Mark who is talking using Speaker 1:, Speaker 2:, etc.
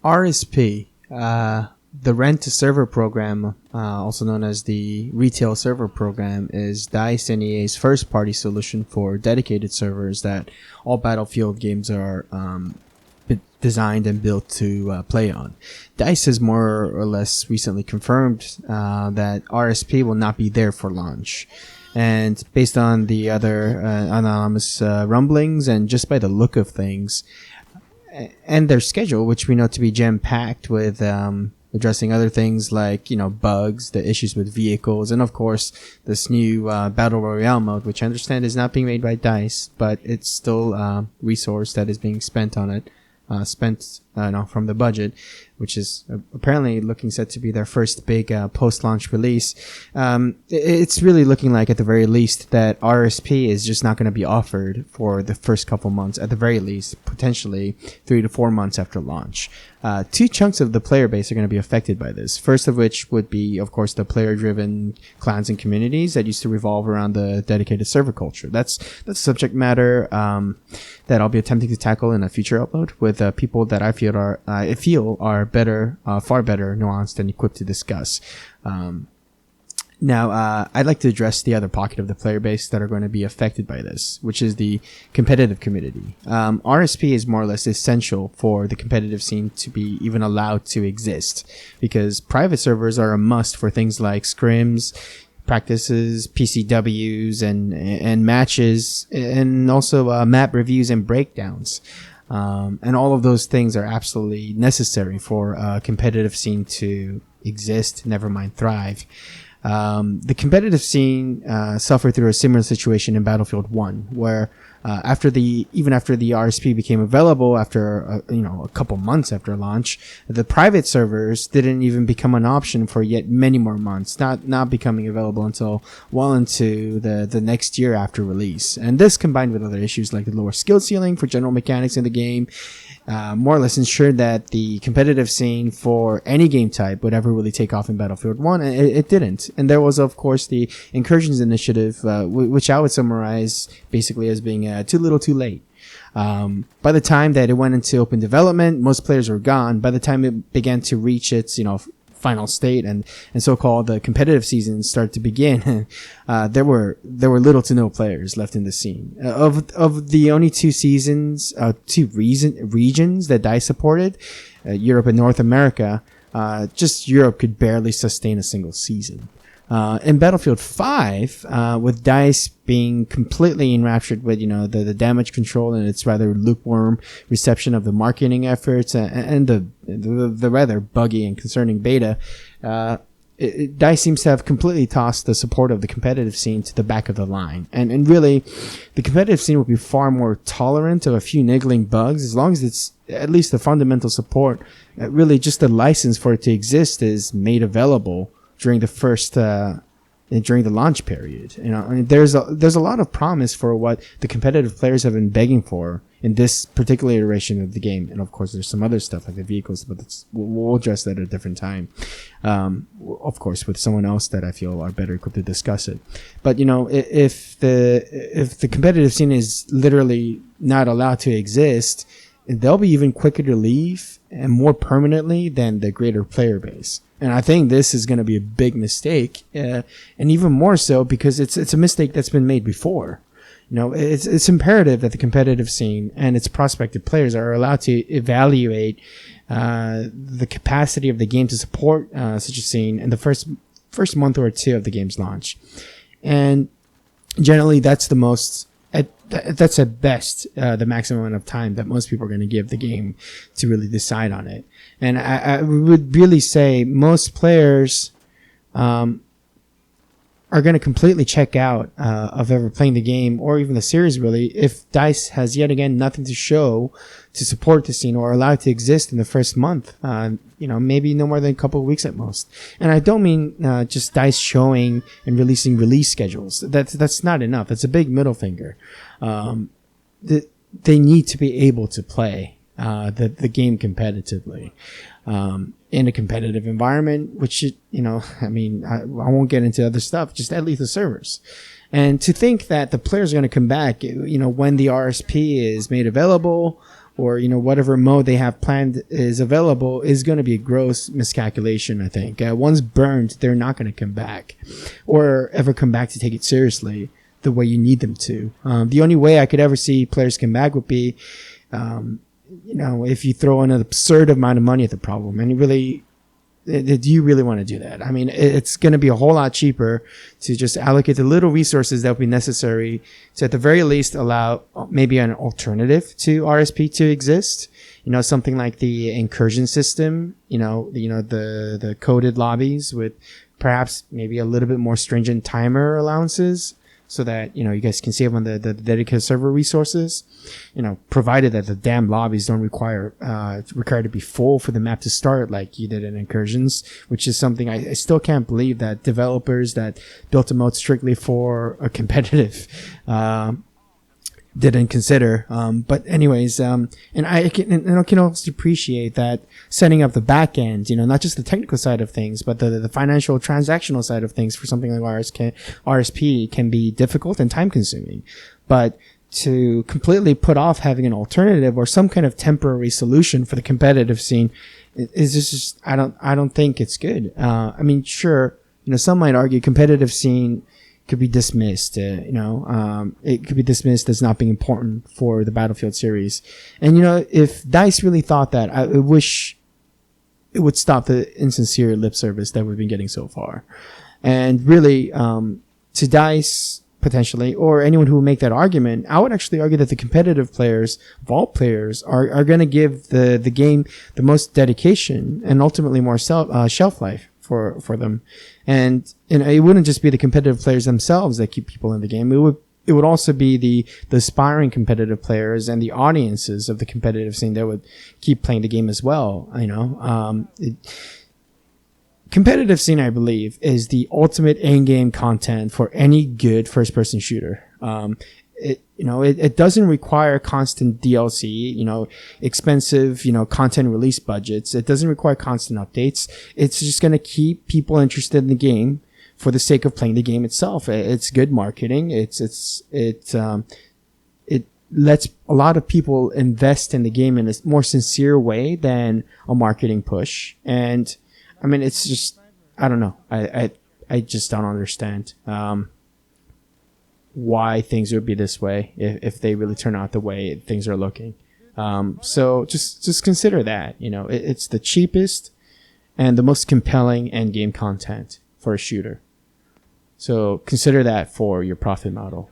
Speaker 1: RSP, the rent-to-server program, also known as the retail server program, is DICE and EA's first-party solution for dedicated servers that all Battlefield games are designed and built to play on. DICE has more or less recently confirmed that RSP will not be there for launch. And based on the other anonymous rumblings and just by the look of things and their schedule, which we know to be jam-packed with addressing other things like, bugs, the issues with vehicles, and of course this new Battle Royale mode, which I understand is not being made by DICE, but it's still a resource that is being spent on it. From the budget, which is apparently looking set to be their first big post-launch release. It's really looking like, at the very least, that RSP is just not going to be offered for the first couple months, at the very least, potentially 3 to 4 months after launch. Two chunks of the player base are going to be affected by this. First of which would be, of course, the player-driven clans and communities that used to revolve around the dedicated server culture. That's subject matter that I'll be attempting to tackle in a future upload with people that I feel are better, far better nuanced and equipped to discuss. Now, I'd like to address the other pocket of the player base that are going to be affected by this, which is the competitive community. RSP is more or less essential for the competitive scene to be even allowed to exist, because private servers are a must for things like scrims, practices, PCWs, and matches, and also map reviews and breakdowns. And all of those things are absolutely necessary for a competitive scene to exist, never mind thrive. The competitive scene suffered through a similar situation in Battlefield 1, where after the RSP became available after a couple months after launch, the private servers didn't even become an option for yet many more months, not becoming available until well into the next year after release. And this, combined with other issues like the lower skill ceiling for general mechanics in the game, more or less ensured that the competitive scene for any game type would ever really take off in Battlefield 1, and it didn't. And there was, of course, the Incursions Initiative, which I would summarize basically as being too little too late. By the time that it went into open development, most players were gone. By the time it began to reach its, final state and so-called the competitive season started to begin, there were little to no players left in the scene. Of the only two regions that DICE supported, Europe and North America, just Europe could barely sustain a single season. In Battlefield 5, with DICE being completely enraptured with, the damage control and its rather lukewarm reception of the marketing efforts and the rather buggy and concerning beta, DICE seems to have completely tossed the support of the competitive scene to the back of the line. And really, the competitive scene will be far more tolerant of a few niggling bugs as long as it's at least the fundamental support, really just the license for it to exist is made available during the launch period. There's a lot of promise for what the competitive players have been begging for in this particular iteration of the game. And of course, there's some other stuff like the vehicles, but we'll address that at a different time. Of course, with someone else that I feel are better equipped to discuss it. But if the competitive scene is literally not allowed to exist, they'll be even quicker to leave and more permanently than the greater player base. And I think this is going to be a big mistake, and even more so because it's a mistake that's been made before. It's imperative that the competitive scene and its prospective players are allowed to evaluate the capacity of the game to support such a scene in the first month or two of the game's launch. And generally, that's that's at best the maximum amount of time that most people are going to give the game to really decide on it. And I would really say most players are going to completely check out of ever playing the game or even the series, really, if DICE has yet again nothing to show to support the scene or allow it to exist in the first month. Maybe no more than a couple of weeks at most. And I don't mean just DICE showing and releasing release schedules. That's not enough. It's a big middle finger. They need to be able to play the game competitively in a competitive environment, which I won't get into other stuff, just at least the servers. And to think that the players are going to come back when the RSP is made available or whatever mode they have planned is available is going to be a gross miscalculation. I think once burned, they're not going to come back or ever come back to take it seriously the way you need them to. The only way I could ever see players come back would be if you throw in an absurd amount of money at the problem. And do you really want to do that? I mean, it's going to be a whole lot cheaper to just allocate the little resources that would be necessary to, at the very least, allow maybe an alternative to RSP to exist. Something like the incursion system, the coded lobbies with perhaps maybe a little bit more stringent timer allowances, so that you guys can save on the dedicated server resources, provided that the damn lobbies don't require to be full for the map to start like you did in Incursions, which is something I still can't believe that developers that built a mode strictly for a competitive didn't consider. But anyways, and I can also appreciate that setting up the back end, not just the technical side of things, but the financial transactional side of things for something like RSP can be difficult and time consuming. But to completely put off having an alternative or some kind of temporary solution for the competitive scene is just, I don't think it's good. I mean, sure, some might argue competitive scene could be dismissed, it could be dismissed as not being important for the Battlefield series. And, if DICE really thought that, I wish it would stop the insincere lip service that we've been getting so far. And really, to DICE, potentially, or anyone who would make that argument, I would actually argue that the competitive players, vault players, are going to give the game the most dedication and ultimately more shelf life for them. And it wouldn't just be the competitive players themselves that keep people in the game. It would also be the aspiring competitive players and the audiences of the competitive scene that would keep playing the game as well. Competitive scene, I believe, is the ultimate in-game content for any good first-person shooter. It doesn't require constant DLC, expensive, content release budgets. It doesn't require constant updates. It's just going to keep people interested in the game for the sake of playing the game itself. It's good marketing. It lets a lot of people invest in the game in a more sincere way than a marketing push. And I mean, it's just, I don't know. I just don't understand why things would be this way if they really turn out the way things are looking. So just consider that, it's the cheapest and the most compelling end game content for a shooter. So consider that for your profit model.